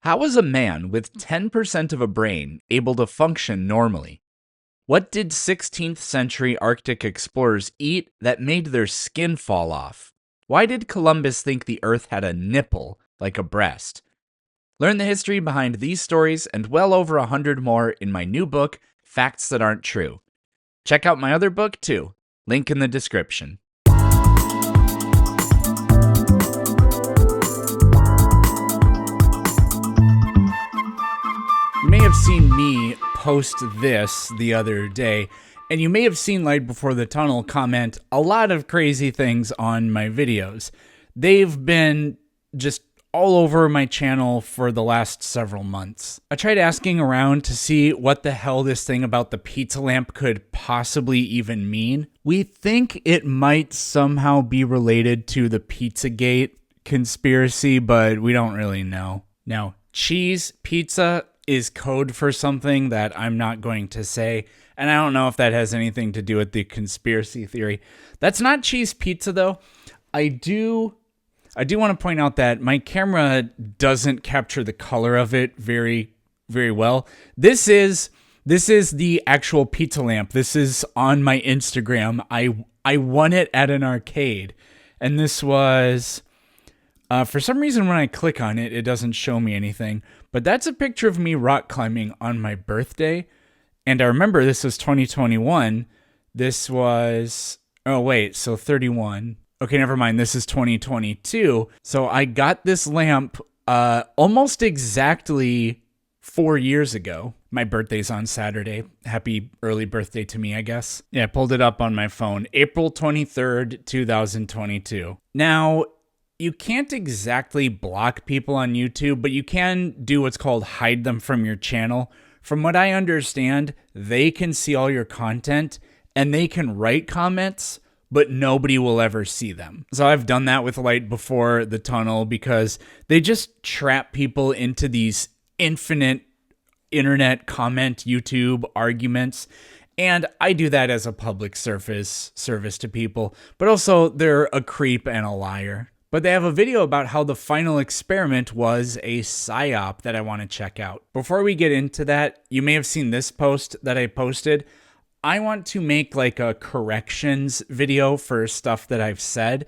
How is a man with 10% of a brain able to function normally? What did 16th century Arctic explorers eat that made their skin fall off? Why did Columbus think the Earth had a nipple, like a breast? Learn the history behind these stories and well over 100 more in my new book, Facts That Aren't True. Check out my other book too, link in the description. You may have seen me post this the other day, and you may have seen Light Before the Tunnel comment a lot of crazy things on my videos. They've been just all over my channel for the last several months. I tried asking around to see what the hell this thing about the pizza lamp could possibly even mean. We think it might somehow be related to the Pizzagate conspiracy, but we don't really know. Now, cheese pizza is code for something that I'm not going to say, and I don't know if that has anything to do with the conspiracy theory. That's not cheese pizza, though. I do want to point out that my camera doesn't capture the color of it very, very well. This is the actual pizza lamp. This is on my Instagram. I won it at an arcade, and this was for some reason when I click on it, it doesn't show me anything. But that's a picture of me rock climbing on my birthday. And I remember this was 2021. This was, oh wait, so 31. Okay, never mind. This is 2022. So I got this lamp almost exactly 4 years ago. My birthday's on Saturday. Happy early birthday to me, I guess. Yeah, I pulled it up on my phone. April 23rd, 2022. Now, you can't exactly block people on YouTube, but you can do what's called hide them from your channel. From what I understand, they can see all your content and they can write comments, but nobody will ever see them. So I've done that with Light Before the Tunnel because they just trap people into these infinite internet comment YouTube arguments. And I do that as a public service to people, but also they're a creep and a liar. But they have a video about how the final experiment was a psyop that I want to check out. Before we get into that, you may have seen this post that I posted. I want to make like a corrections video for stuff that I've said.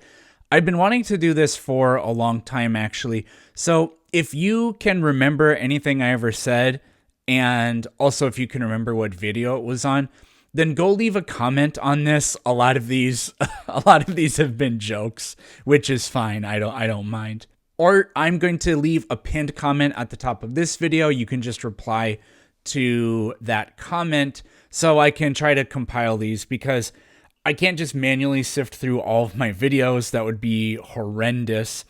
I've been wanting to do this for a long time, actually. So if you can remember anything I ever said, and also if you can remember what video it was on, then go leave a comment on this. A lot of these have been jokes, which is fine. I don't mind. Or I'm going to leave a pinned comment at the top of this video. You can just reply to that comment so I can try to compile these because I can't just manually sift through all of my videos. That would be horrendous.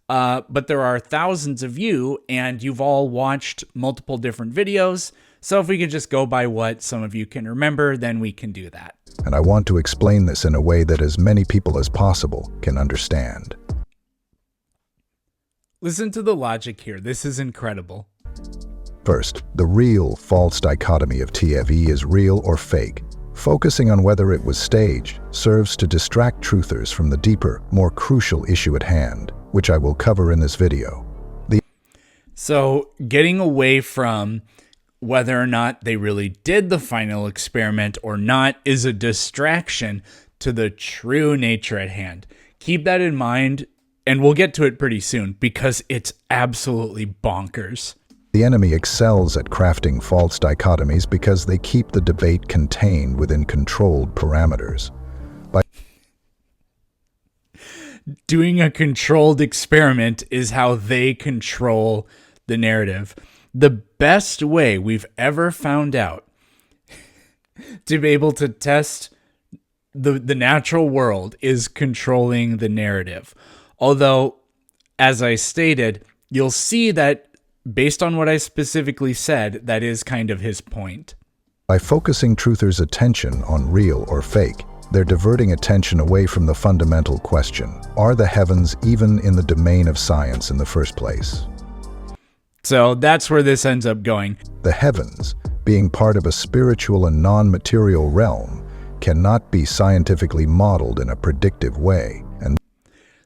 But there are thousands of you and you've all watched multiple different videos. So if we could just go by what some of you can remember, then we can do that. And I want to explain this in a way that as many people as possible can understand. Listen to the logic here. This is incredible. First, the real-false dichotomy of TFE is real or fake. Focusing on whether it was staged serves to distract truthers from the deeper, more crucial issue at hand, which I will cover in this video. So getting away from whether or not they really did the final experiment or not is a distraction to the true nature at hand. Keep that in mind, and we'll get to it pretty soon because it's absolutely bonkers. The enemy excels at crafting false dichotomies because they keep the debate contained within controlled parameters. By doing a controlled experiment is how they control the narrative. The best way we've ever found out to be able to test the natural world is controlling the narrative. Although, as I stated, you'll see that based on what I specifically said, that is kind of his point. By focusing truthers' attention on real or fake, they're diverting attention away from the fundamental question, are the heavens even in the domain of science in the first place? So that's where this ends up going. The heavens, being part of a spiritual and non-material realm, cannot be scientifically modeled in a predictive way. And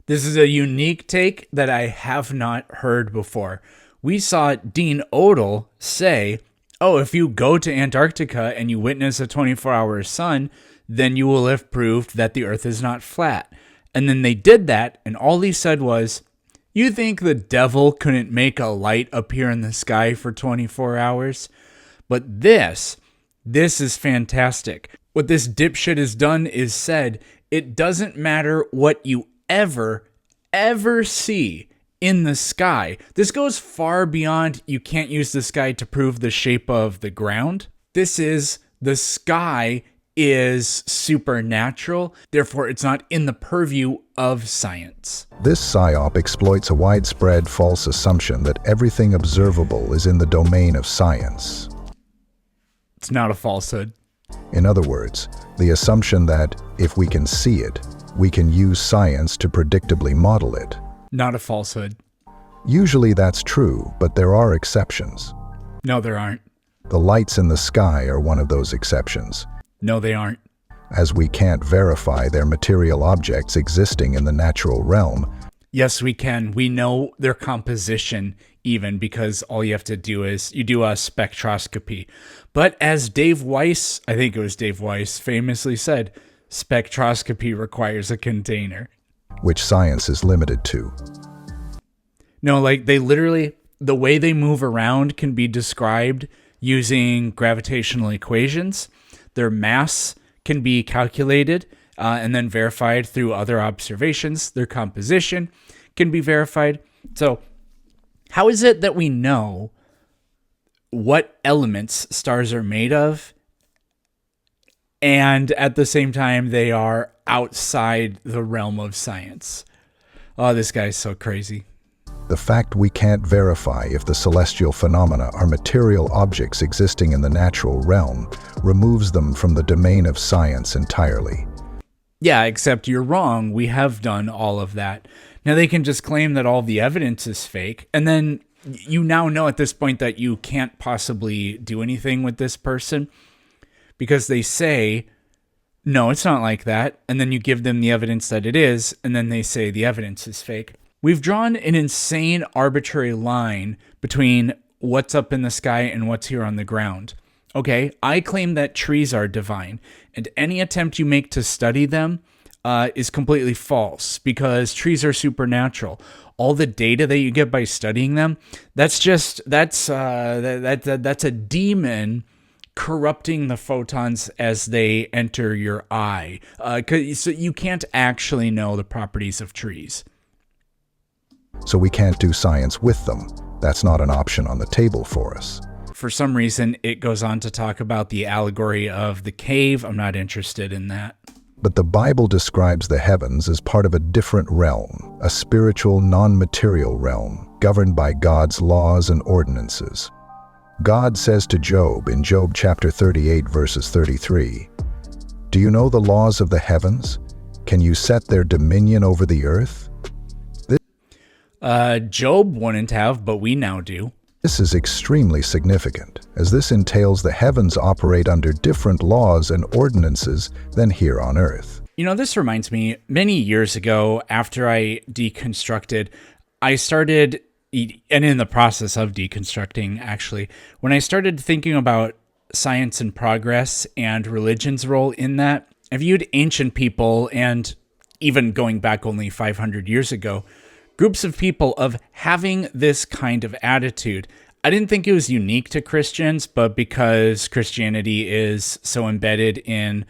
this is a unique take that I have not heard before. We saw Dean Odell say, oh, if you go to Antarctica and you witness a 24-hour sun, then you will have proved that the Earth is not flat. And then they did that, and all he said was, you think the devil couldn't make a light appear in the sky for 24 hours? But this is fantastic. What this dipshit has done is said, it doesn't matter what you ever see in the sky. This goes far beyond you can't use the sky to prove the shape of the ground. This is the sky is supernatural, therefore it's not in the purview of science. This psyop exploits a widespread false assumption that everything observable is in the domain of science. It's not a falsehood. In other words, the assumption that if we can see it, we can use science to predictably model it. Not a falsehood. Usually that's true, but there are exceptions. No, there aren't. The lights in the sky are one of those exceptions. No, they aren't. As we can't verify their material objects existing in the natural realm. Yes, we can. We know their composition even, because all you have to do is you do a spectroscopy. But as Dave Weiss, I think it was Dave Weiss, famously said, spectroscopy requires a container. Which science is limited to. No, like they literally, the way they move around can be described using gravitational equations. Their mass can be calculated and then verified through other observations. Their composition can be verified. So how is it that we know what elements stars are made of, and at the same time they are outside the realm of science? Oh, this guy's so crazy. The fact we can't verify if the celestial phenomena are material objects existing in the natural realm removes them from the domain of science entirely. Yeah, except you're wrong. We have done all of that. Now they can just claim that all the evidence is fake, and then you now know at this point that you can't possibly do anything with this person because they say, no, it's not like that. And then you give them the evidence that it is, and then they say the evidence is fake. We've drawn an insane arbitrary line between what's up in the sky and what's here on the ground. Okay, I claim that trees are divine, and any attempt you make to study them is completely false because trees are supernatural. All the data that you get by studying them, that's a demon corrupting the photons as they enter your eye. So you can't actually know the properties of trees. So we can't do science with them. That's not an option on the table for us. For some reason, it goes on to talk about the allegory of the cave. I'm not interested in that. But the Bible describes the heavens as part of a different realm, a spiritual, non-material realm, governed by God's laws and ordinances. God says to Job in Job chapter 38, verses 33, "Do you know the laws of the heavens? Can you set their dominion over the earth?" Job wouldn't have, but we now do. This is extremely significant, as this entails the heavens operate under different laws and ordinances than here on earth. You know, this reminds me, many years ago, after I deconstructed, I started, and in the process of deconstructing, actually, when I started thinking about science and progress and religion's role in that, I viewed ancient people, and even going back only 500 years ago, groups of people of having this kind of attitude. I didn't think it was unique to Christians, but because Christianity is so embedded in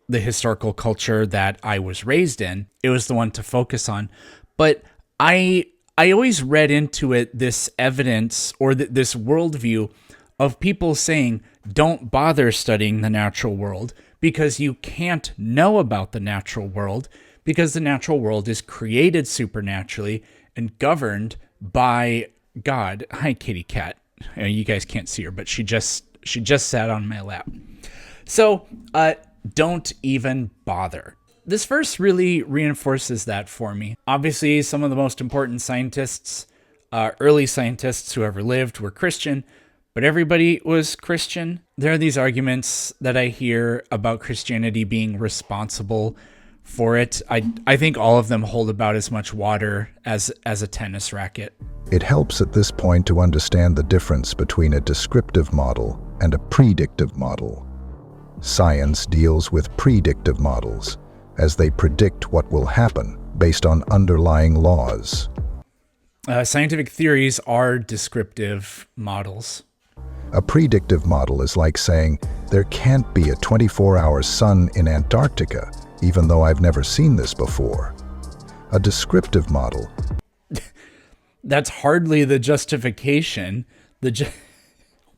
the historical culture that I was raised in, it was the one to focus on. But I always read into it this evidence or this worldview of people saying, don't bother studying the natural world because you can't know about the natural world, because the natural world is created supernaturally and governed by God. Hi, kitty cat. You guys can't see her, but she just sat on my lap. So don't even bother. This verse really reinforces that for me. Obviously, some of the most important scientists, early scientists who ever lived, were Christian, but everybody was Christian. There are these arguments that I hear about Christianity being responsible for it. I think all of them hold about as much water as a tennis racket. It helps at this point to understand the difference between a descriptive model and a predictive model. Science deals with predictive models, as they predict what will happen based on underlying laws. Scientific theories are descriptive models. A predictive model is like saying, there can't be a 24-hour sun in Antarctica, even though I've never seen this before. A descriptive model. That's hardly the justification.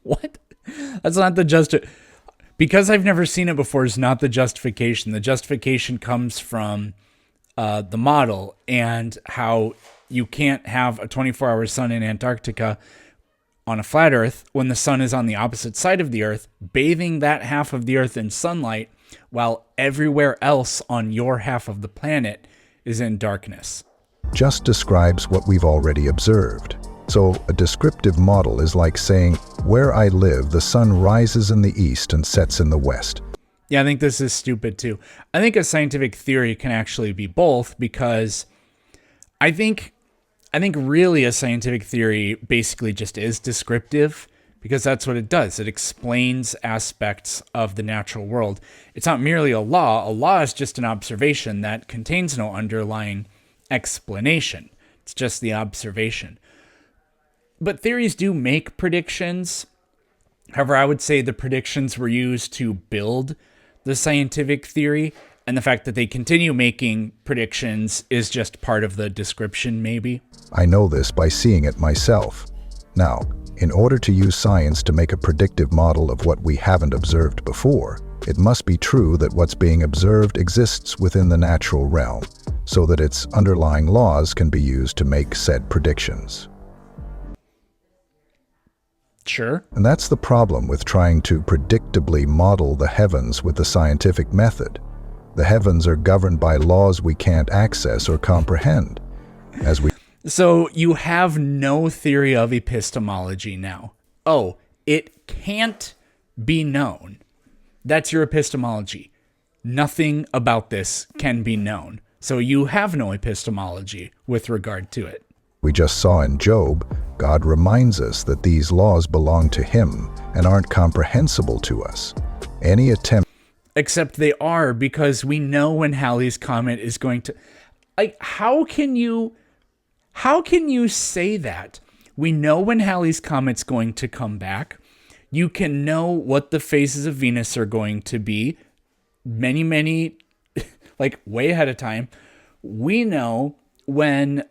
What? That's not the because I've never seen it before is not the justification. The justification comes from the model and how you can't have a 24-hour sun in Antarctica on a flat Earth when the sun is on the opposite side of the Earth, bathing that half of the Earth in sunlight, while everywhere else on your half of the planet is in darkness. Just describes what we've already observed. So a descriptive model is like saying, where I live, the sun rises in the east and sets in the west. Yeah, I think this is stupid too. I think a scientific theory can actually be both, because I think really a scientific theory basically just is descriptive, because that's what it does. It explains aspects of the natural world. It's not merely a law. A law is just an observation that contains no underlying explanation. It's just the observation. But theories do make predictions. However, I would say the predictions were used to build the scientific theory, and the fact that they continue making predictions is just part of the description, maybe. I know this by seeing it myself. Now, in order to use science to make a predictive model of what we haven't observed before, it must be true that what's being observed exists within the natural realm, so that its underlying laws can be used to make said predictions. Sure. And that's the problem with trying to predictably model the heavens with the scientific method. The heavens are governed by laws we can't access or comprehend. So you have no theory of epistemology now. Oh, it can't be known. That's your epistemology. Nothing about this can be known. So you have no epistemology with regard to it. We just saw in Job, God reminds us that these laws belong to Him and aren't comprehensible to us. Any attempt... Except they are, because we know when Halley's Comet is going to... How can you say that? We know when Halley's Comet's going to come back. You can know what the phases of Venus are going to be many, way ahead of time. We know when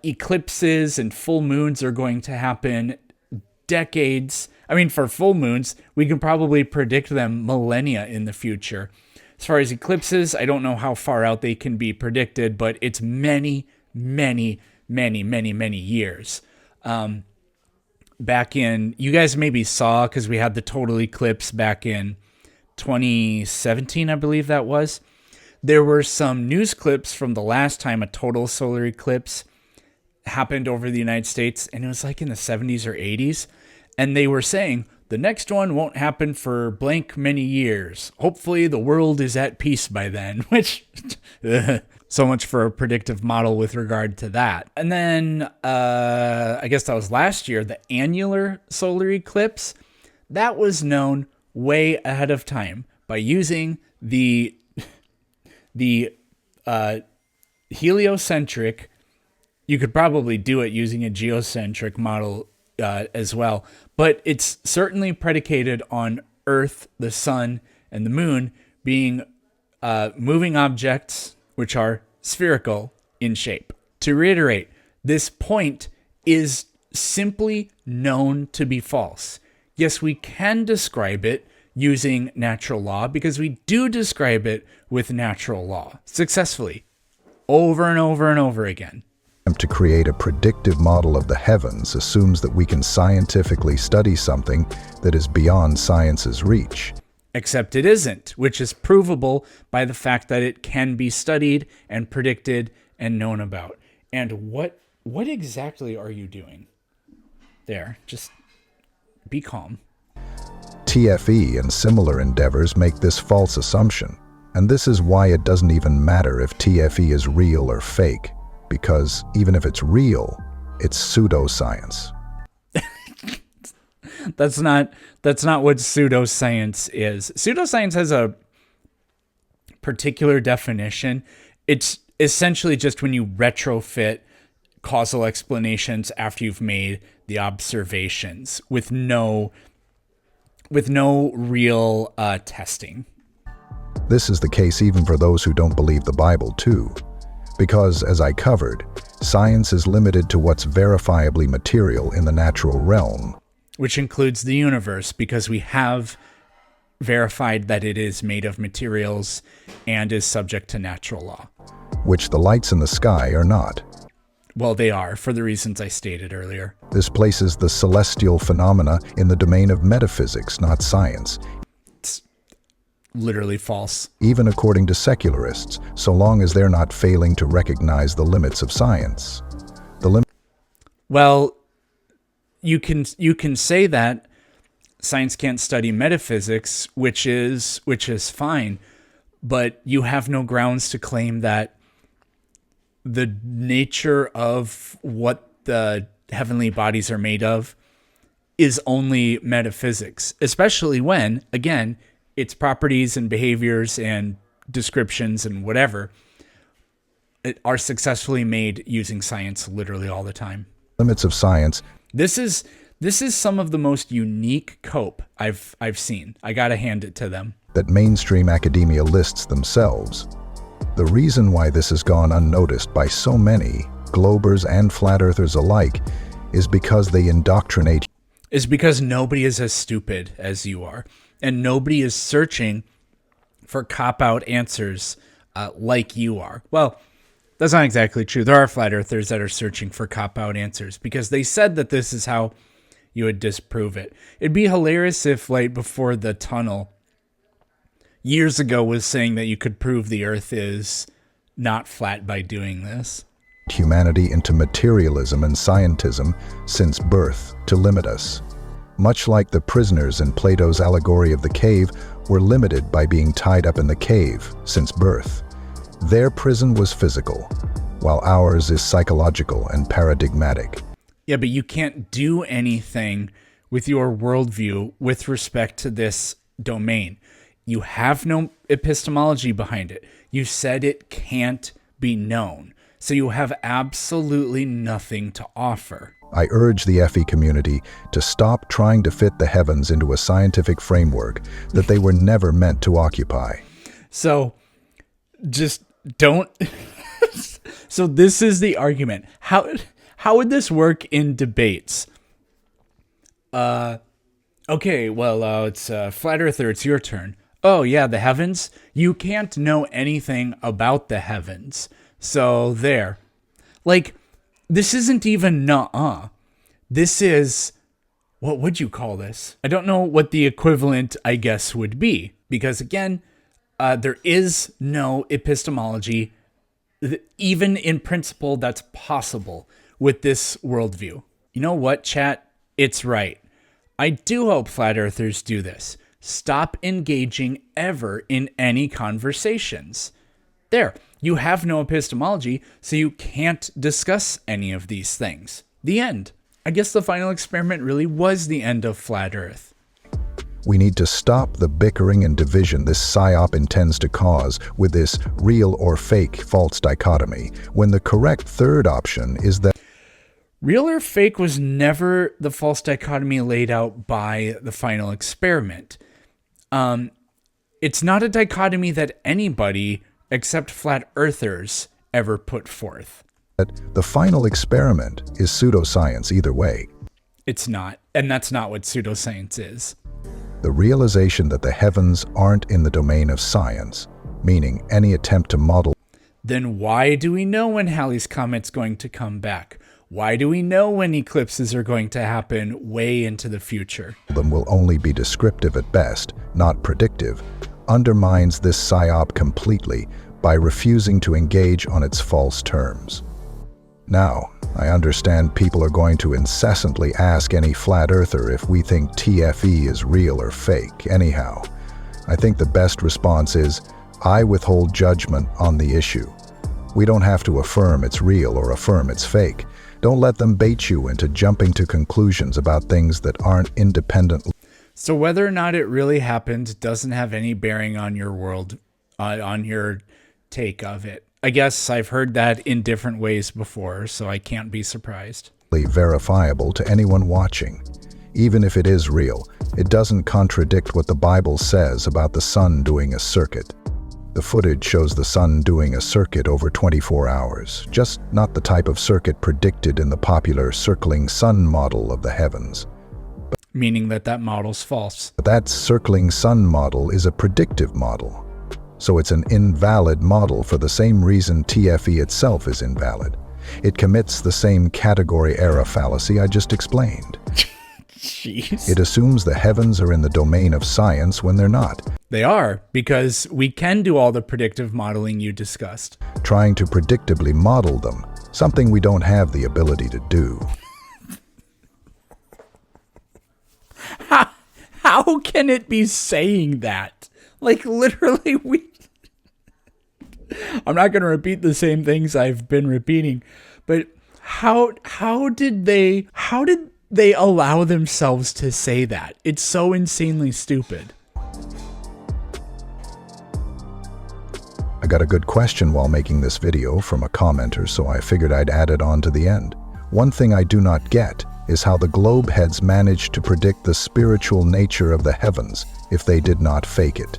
eclipses and full moons are going to happen decades. I mean, for full moons, we can probably predict them millennia in the future. As far as eclipses, I don't know how far out they can be predicted, but it's many years. Back in, you guys maybe saw, because we had the total eclipse back in 2017, I believe that was. There were some news clips from the last time a total solar eclipse happened over the United States, and it was like in the 70s or 80s. And they were saying, the next one won't happen for blank many years. Hopefully the world is at peace by then, which, so much for a predictive model with regard to that. And then, I guess that was last year, the annular solar eclipse, that was known way ahead of time by using the heliocentric. You could probably do it using a geocentric model as well, but it's certainly predicated on Earth, the sun, and the moon being moving objects which are spherical in shape. To reiterate, this point is simply known to be false. Yes, we can describe it using natural law, because we do describe it with natural law successfully over and over and over again. To create a predictive model of the heavens assumes that we can scientifically study something that is beyond science's reach. Except it isn't, which is provable by the fact that it can be studied and predicted and known about. And what exactly are you doing? There, just be calm. TFE and similar endeavors make this false assumption. And this is why it doesn't even matter if TFE is real or fake, because even if it's real, it's pseudoscience. That's not what pseudoscience is. Pseudoscience has a particular definition. It's essentially just when you retrofit causal explanations after you've made the observations with no real testing. This is the case even for those who don't believe the Bible too, because as I covered, science is limited to what's verifiably material in the natural realm, which includes the universe, because we have verified that it is made of materials and is subject to natural law. which the lights in the sky are not. Well, they are, for the reasons I stated earlier. This places the celestial phenomena in the domain of metaphysics, not science. It's literally false. Even according to secularists, so long as they're not failing to recognize the limits of science. Well, you can say that science can't study metaphysics, which is fine, but you have no grounds to claim that the nature of what the heavenly bodies are made of is only metaphysics, especially when, again, its properties and behaviors and descriptions and whatever are successfully made using science literally all the time. Limits of science. This is some of the most unique cope I've seen. I gotta hand it to them. That mainstream academia lists themselves. The reason why this has gone unnoticed by so many, globers and flat earthers alike, is because they indoctrinate. Is because nobody is as stupid as you are, and nobody is searching for cop-out answers like you are. Well, that's not exactly true. There are flat earthers that are searching for cop-out answers because they said that this is how you would disprove it. It'd be hilarious if, like, before the tunnel years ago was saying that you could prove the earth is not flat by doing this. Humanity into materialism and scientism since birth to limit us. Much like the prisoners in Plato's allegory of the cave were limited by being tied up in the cave since birth. Their prison was physical, while ours is psychological and paradigmatic. Yeah, but you can't do anything with your worldview with respect to this domain. You have no epistemology behind it. You said it can't be known. So you have absolutely nothing to offer. I urge the FE community to stop trying to fit the heavens into a scientific framework that they were never meant to occupy. So just don't. So this is the argument. How would this work in debates? Okay, well, it's Flat Earther, it's your turn. Oh, yeah, the heavens? You can't know anything about the heavens. So there. Like, this isn't even nuh-uh. This is, what would you call this? I don't know what the equivalent, I guess, would be. Because, again, there is no epistemology, even in principle, that's possible with this worldview. You know what, chat? It's right. I do hope flat earthers do this. Stop engaging ever in any conversations. There, you have no epistemology, so you can't discuss any of these things. The end. I guess the final experiment really was the end of flat Earth. We need to stop the bickering and division this psyop intends to cause with this real or fake false dichotomy, when the correct third option is that real or fake was never the false dichotomy laid out by the final experiment. It's not a dichotomy that anybody except flat earthers ever put forth. the final experiment is pseudoscience either way. It's not, and that's not what pseudoscience is. The realization that the heavens aren't in the domain of science, meaning any attempt to model. Then why do we know when Halley's Comet's going to come back? Why do we know when eclipses are going to happen way into the future? Them will only be descriptive at best, not predictive, undermines this psyop completely by refusing to engage on its false terms. Now, I understand people are going to incessantly ask any flat earther if we think TFE is real or fake. Anyhow, I think the best response is, I withhold judgment on the issue. We don't have to affirm it's real or affirm it's fake. Don't let them bait you into jumping to conclusions about things that aren't independent. So whether or not it really happened doesn't have any bearing on your world, on your take of it. I guess I've heard that in different ways before, so I can't be surprised. Verifiable to anyone watching. Even if it is real, it doesn't contradict what the Bible says about the sun doing a circuit. The footage shows the sun doing a circuit over 24 hours, just not the type of circuit predicted in the popular circling sun model of the heavens. Meaning that model's false. But that circling sun model is a predictive model, so it's an invalid model for the same reason TFE itself is invalid. It commits the same category error fallacy I just explained. Jeez. It assumes the heavens are in the domain of science when they're not. They are, because we can do all the predictive modeling you discussed. Trying to predictably model them, something we don't have the ability to do. How can it be saying that? Like, literally, I'm not going to repeat the same things I've been repeating, but how did they allow themselves to say that? It's so insanely stupid. I got a good question while making this video from a commenter, so I figured I'd add it on to the end. One thing I do not get is how the globe heads managed to predict the spiritual nature of the heavens if they did not fake it.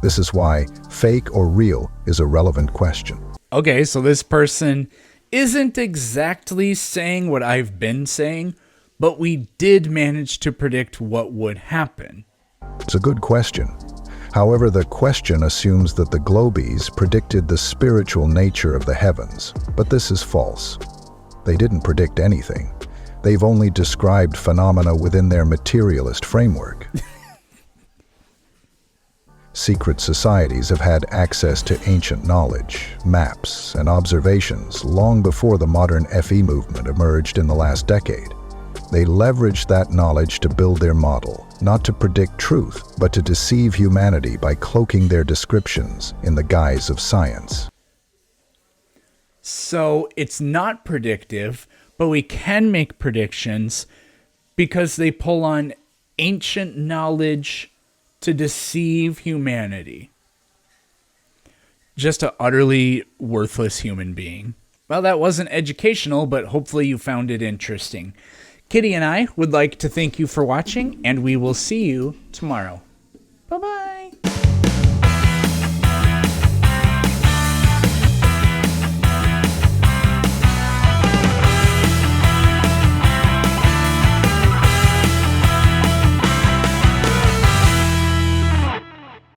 This is why fake or real is a relevant question. Okay, so this person isn't exactly saying what I've been saying, but we did manage to predict what would happen. It's a good question. However, the question assumes that the globies predicted the spiritual nature of the heavens, but this is false. They didn't predict anything. They've only described phenomena within their materialist framework. Secret societies have had access to ancient knowledge, maps, and observations long before the modern FE movement emerged in the last decade. They leveraged that knowledge to build their model, not to predict truth, but to deceive humanity by cloaking their descriptions in the guise of science. So it's not predictive, but we can make predictions because they pull on ancient knowledge to deceive humanity. Just an utterly worthless human being. Well, that wasn't educational, but hopefully you found it interesting. Kitty and I would like to thank you for watching, and we will see you tomorrow. Bye-bye.